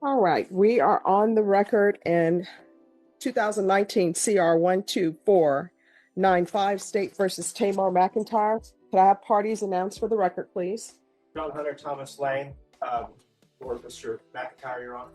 All right, we are on the record in 2019 CR 12495 State versus Tamar McIntyre. Could I have parties announced for the record, please? John Hunter, Thomas Lane, for Mr. McIntyre, Your Honor.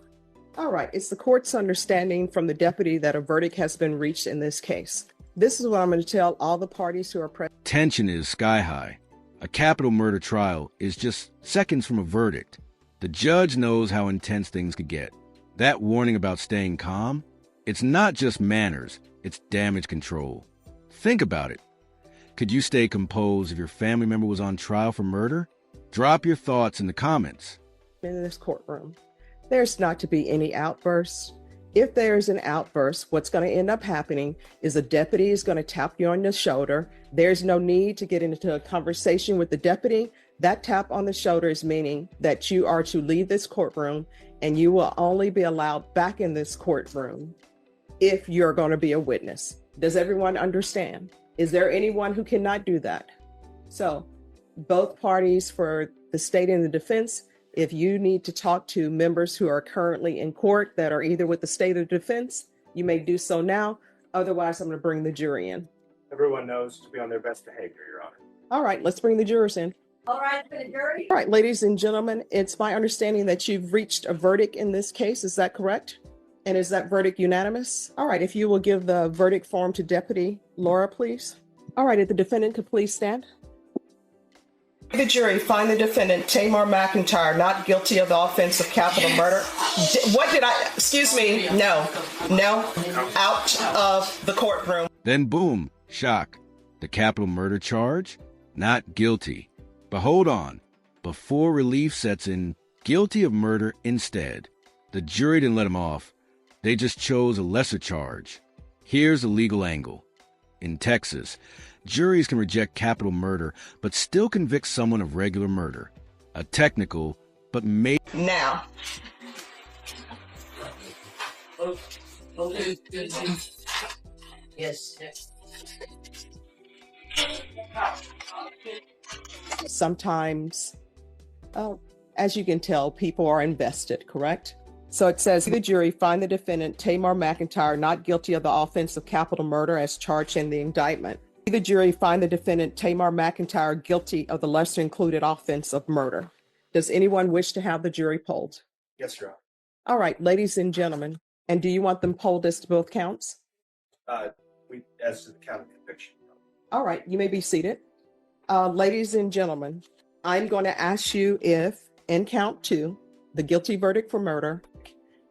All right, it's the court's understanding from the deputy that a verdict has been reached in this case. This is what I'm going to tell all the parties who are present. Tension is sky high. A capital murder trial is just seconds from a verdict. The judge knows how intense things could get. That warning about staying calm, it's not just manners, it's damage control. Think about it. Could you stay composed if your family member was on trial for murder? Drop your thoughts in the comments. In this courtroom, there's not to be any outbursts. If there's an outburst, what's going to end up happening is a deputy is going to tap you on the shoulder. There's no need to get into a conversation with the deputy. That tap on the shoulder is meaning that you are to leave this courtroom, and you will only be allowed back in this courtroom if you're going to be a witness. Does everyone understand? Is there anyone who cannot do that? So both parties, for the state and the defense, if you need to talk to members who are currently in court that are either with the state or defense, you may do so now. Otherwise, I'm going to bring the jury in. Everyone knows to be on their best behavior, Your Honor. All right, let's bring the jurors in. All right, for the jury. All right, ladies and gentlemen, it's my understanding that you've reached a verdict in this case. Is that correct? And is that verdict unanimous? All right, if you will give the verdict form to Deputy Laura, please. All right, if the defendant could please stand. The jury find the defendant, Tamar McIntyre, not guilty of the offense of capital murder. Excuse me, no, out of the courtroom. Then boom, shock. The capital murder charge? Not guilty. But hold on. Before relief sets in, guilty of murder instead. The jury didn't let him off. They just chose a lesser charge. Here's the legal angle. In Texas, juries can reject capital murder, but still convict someone of regular murder. A technical, but Now. Yes. Sometimes, as you can tell, people are invested, correct? So it says the jury find the defendant, Tamar McIntyre, not guilty of the offense of capital murder as charged in the indictment. The jury find the defendant, Tamar McIntyre, guilty of the lesser included offense of murder. Does anyone wish to have the jury polled? Yes, Your Honor. All right, ladies and gentlemen, and do you want them polled as to both counts? As to the count of conviction. All right, you may be seated. Ladies and gentlemen, I'm going to ask you if, in count 2, the guilty verdict for murder,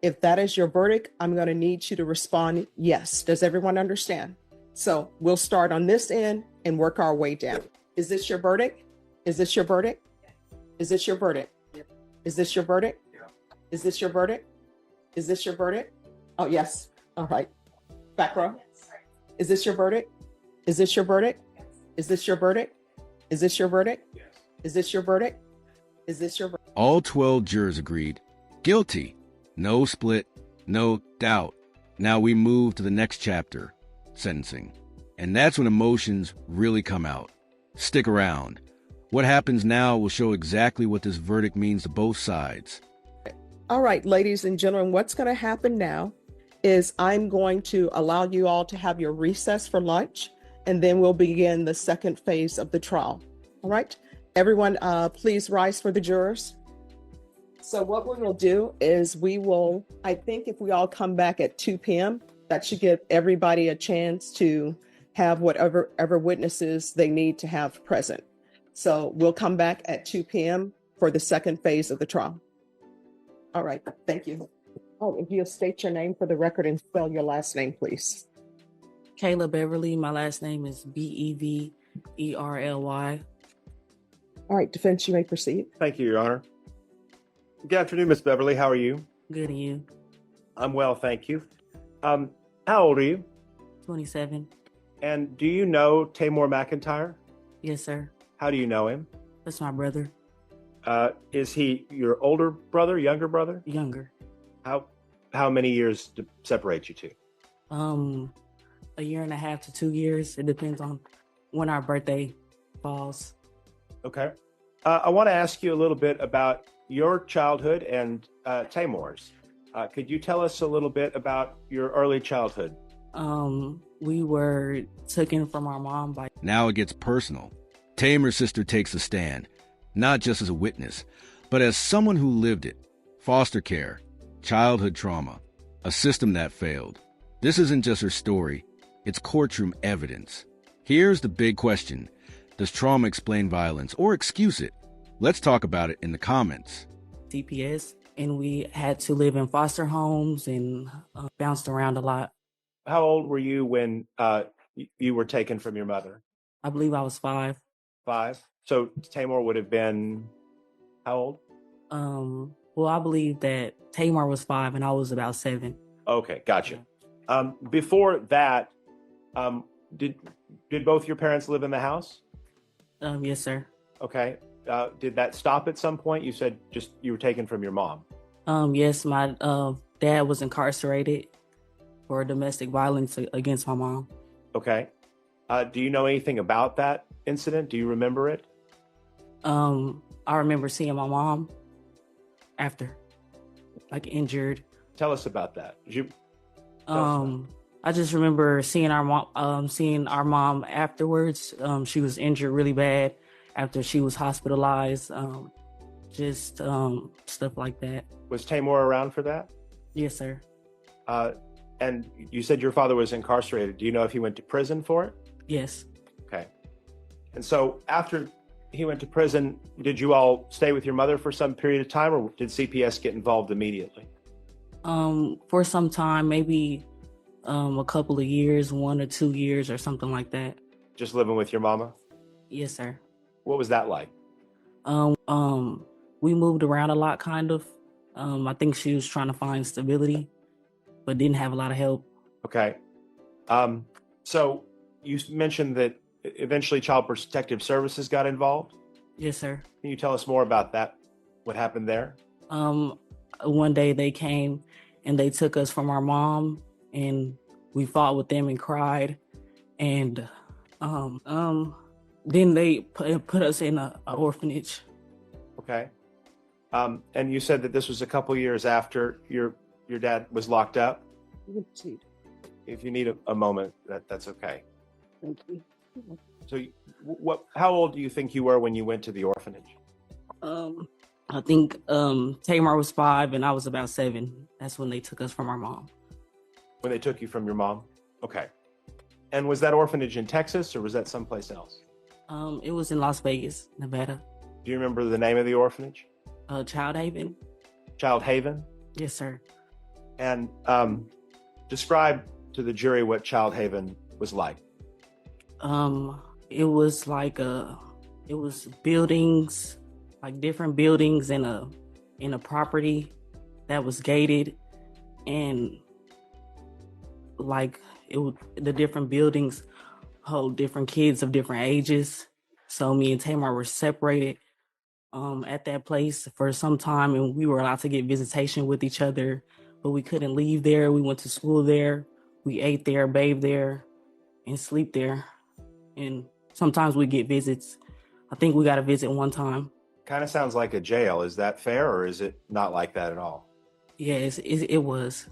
if that is your verdict, I'm going to need you to respond yes. Does everyone understand? So we'll start on this end and work our way down. Is this your verdict? Is this your verdict? Is this your verdict? Is this your verdict? Is this your verdict? Is this your verdict? Oh, yes. All right. Back row. Is this your verdict? Is this your verdict? Is this your verdict? Is this your verdict? Yes. Is this your verdict? Is this your verdict? All 12 jurors agreed. Guilty. No split, no doubt. Now we move to the next chapter, sentencing. And that's when emotions really come out. Stick around. What happens now will show exactly what this verdict means to both sides. All right, ladies and gentlemen, what's going to happen now is I'm going to allow you all to have your recess for lunch, and then we'll begin the second phase of the trial. All right, everyone, please rise for the jurors. So what we're going to do is I think if we all come back at 2 p.m., that should give everybody a chance to have whatever witnesses they need to have present. So we'll come back at 2 p.m. for the second phase of the trial. All right, thank you. Oh, if you'll state your name for the record and spell your last name, please. Kayla Beverly. My last name is Beverly. All right, defense, you may proceed. Thank you, Your Honor. Good afternoon, Miss Beverly. How are you? Good, and you? I'm well, thank you. How old are you? 27. And do you know Tamar McIntyre? Yes, sir. How do you know him? That's my brother. Is he your older brother, younger brother? Younger. How many years separate you two? A year and a half to 2 years. It depends on when our birthday falls. Okay. I want to ask you a little bit about your childhood and Tamar's. Could you tell us a little bit about your early childhood? We were taken from our mom by Now it gets personal. Tamer's sister takes a stand, not just as a witness, but as someone who lived it. Foster care, childhood trauma, a system that failed. This isn't just her story, it's courtroom evidence. Here's the big question. Does trauma explain violence or excuse it? Let's talk about it in the comments. CPS, and we had to live in foster homes and bounced around a lot. How old were you when you were taken from your mother? I believe I was 5. 5. So Tamar would have been how old? Well, I believe that Tamar was 5 and I was about 7. Okay, gotcha. Before that, did both your parents live in the house? Yes, sir. Okay. Did that stop at some point? You said just you were taken from your mom. Yes, my dad was incarcerated for domestic violence against my mom. Okay. Do you know anything about that incident? Do you remember it? I remember seeing my mom after, like, injured. Tell us about that. I just remember seeing our mom afterwards. She was injured really bad after she was hospitalized. Stuff like that. Was Tamar around for that? Yes, sir. And you said your father was incarcerated. Do you know if he went to prison for it? Yes. Okay. And so after he went to prison, did you all stay with your mother for some period of time, or did CPS get involved immediately? For some time, maybe a couple of years, 1 or 2 years or something like that. Just living with your mama? Yes, sir. What was that like? We moved around a lot, kind of. I think she was trying to find stability, but didn't have a lot of help. Okay. So you mentioned that eventually Child Protective Services got involved. Yes, sir. Can you tell us more about that? What happened there? One day they came and they took us from our mom, and we fought with them and cried. And then they put us in an orphanage. Okay. And you said that this was a couple years after your dad was locked up. If you need a moment, that's okay. Thank you. So, how old do you think you were when you went to the orphanage? I think Tamar was 5 and I was about 7. That's when they took us from our mom. When they took you from your mom? Okay. And was that orphanage in Texas or was that someplace else? It was in Las Vegas, Nevada. Do you remember the name of the orphanage? Child Haven. Child Haven? Yes, sir. And describe to the jury what Child Haven was like. It was like it was buildings, like different buildings in a property that was gated, and like the different buildings hold different kids of different ages. So me and Tamar were separated at that place for some time, and we were allowed to get visitation with each other, but we couldn't leave there. We went to school there, we ate there, bathed there, and sleep there. And sometimes we get visits. I think we got a visit one time. Kind of sounds like a jail. Is that fair, or is it not like that at all? Yeah, it was.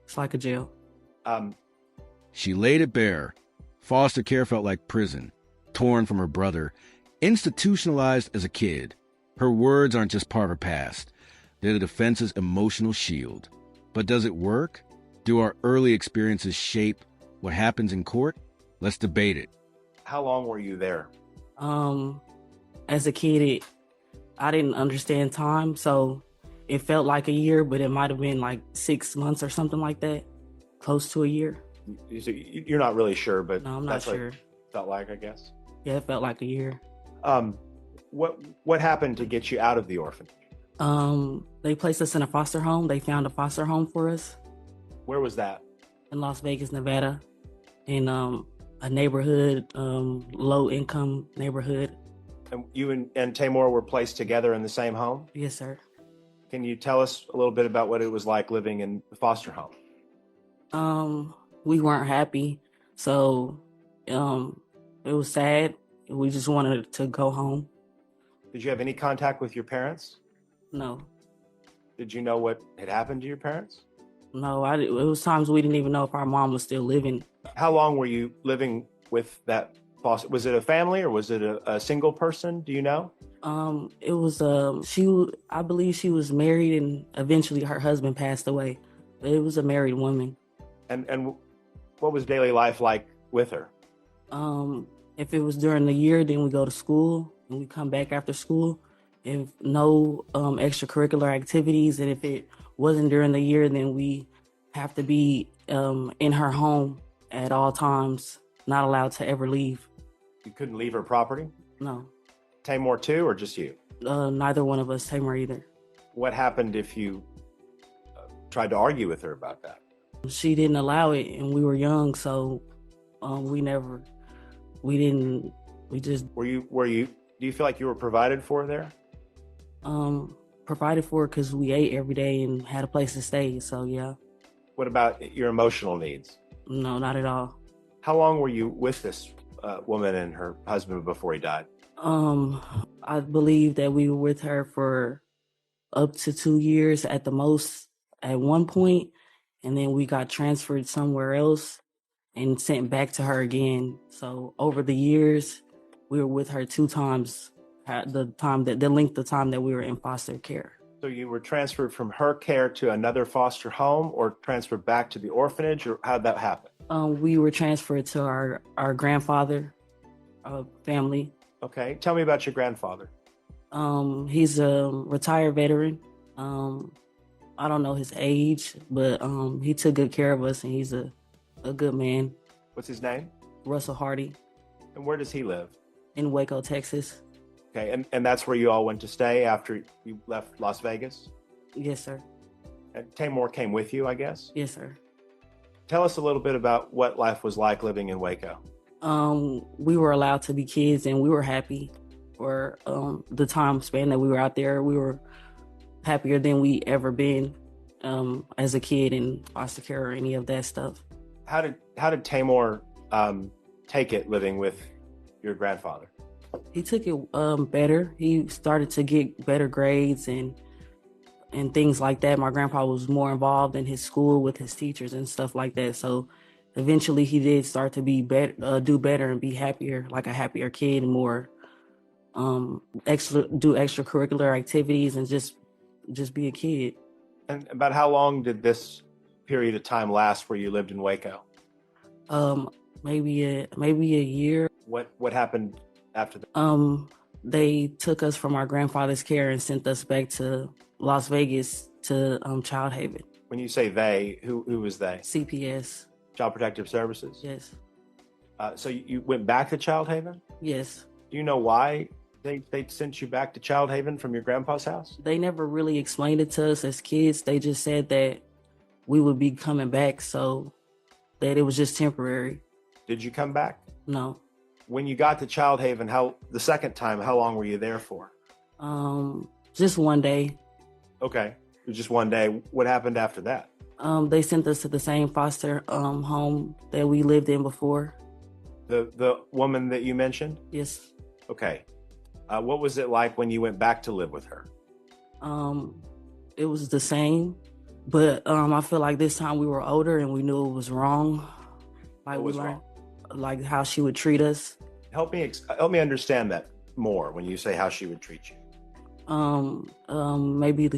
It's like a jail. She laid it bare. Foster care felt like prison, torn from her brother, institutionalized as a kid. Her words aren't just part of her past. They're the defense's emotional shield. But does it work? Do our early experiences shape what happens in court? Let's debate it. How long were you there? As a kid, I didn't understand time, so it felt like a year, but it might have been like 6 months or something like that, close to a year. You're not really sure, but No, I'm not sure. Felt like, I guess. Yeah, it felt like a year. What happened to get you out of the orphanage? They placed us in a foster home. They found a foster home for us. Where was that? In Las Vegas, Nevada, in a neighborhood, low-income neighborhood. And you and Tamar were placed together in the same home? Yes, sir. Can you tell us a little bit about what it was like living in the foster home? We weren't happy, so it was sad. We just wanted to go home. Did you have any contact with your parents? No. Did you know what had happened to your parents? No, it was times we didn't even know if our mom was still living. How long were you living with that foster? Was it a family or was it a single person? Do you know? It was I believe she was married and eventually her husband passed away. But it was a married woman. And what was daily life like with her? If it was during the year, then we go to school and we come back after school. If no extracurricular activities, and if it wasn't during the year, then we have to be in her home at all times, not allowed to ever leave. You couldn't leave her property? No, Tamor too, or just you? neither one of us, Tamar either. What happened if you tried to argue with her about that? She didn't allow it, and we were young, so we just Do you feel like you were provided for there? provided for because we ate every day and had a place to stay. So yeah, What about your emotional needs? no, not at all. How long were you with this woman and her husband before he died? I believe that we were with her for up to 2 years at the most at one point, and then we got transferred somewhere else and sent back to her again. So over the years, we were with her 2 times at the length of time that we were in foster care. So you were transferred from her care to another foster home or transferred back to the orphanage, or how'd that happen? We were transferred to our grandfather family. Okay, tell me about your grandfather. He's a retired veteran. I don't know his age, but he took good care of us, and he's a good man. What's his name? Russell Hardy And where does he live? in Waco, Texas. Okay, and that's where you all went to stay after you left Las Vegas? Yes, sir. And Tamor came with you, I guess? Yes, sir. Tell us a little bit about what life was like living in Waco. We were allowed to be kids, and we were happy for the time span that we were out there. We were happier than we ever been as a kid in foster care or any of that stuff. How did Tamor take it living with your grandfather? He took it better. He started to get better grades and things like that. My grandpa was more involved in his school with his teachers and stuff like that. So eventually he did start to be better, do better and be happier, like a happier kid, and more do extracurricular activities and just be a kid. And about how long did this period of time last where you lived in Waco? Maybe a year. What happened after that? They took us from our grandfather's care and sent us back to Las Vegas to Child Haven. When you say they, who was they? CPS. Child Protective Services? Yes. So you went back to Child Haven? Yes. Do you know why they sent you back to Child Haven from your grandpa's house? They never really explained it to us as kids. They just said that we would be coming back, so that it was just temporary. Did you come back? No. When you got to Child Haven, the second time, how long were you there for? Just one day. Okay, it was just one day. What happened after that? They sent us to the same foster home that we lived in before. The woman that you mentioned? Yes. Okay. What was it like when you went back to live with her? It was the same, but I feel like this time we were older and we knew it was wrong. Like What was we learned, wrong? like how she would treat us. Help me understand that more when you say how she would treat you. Maybe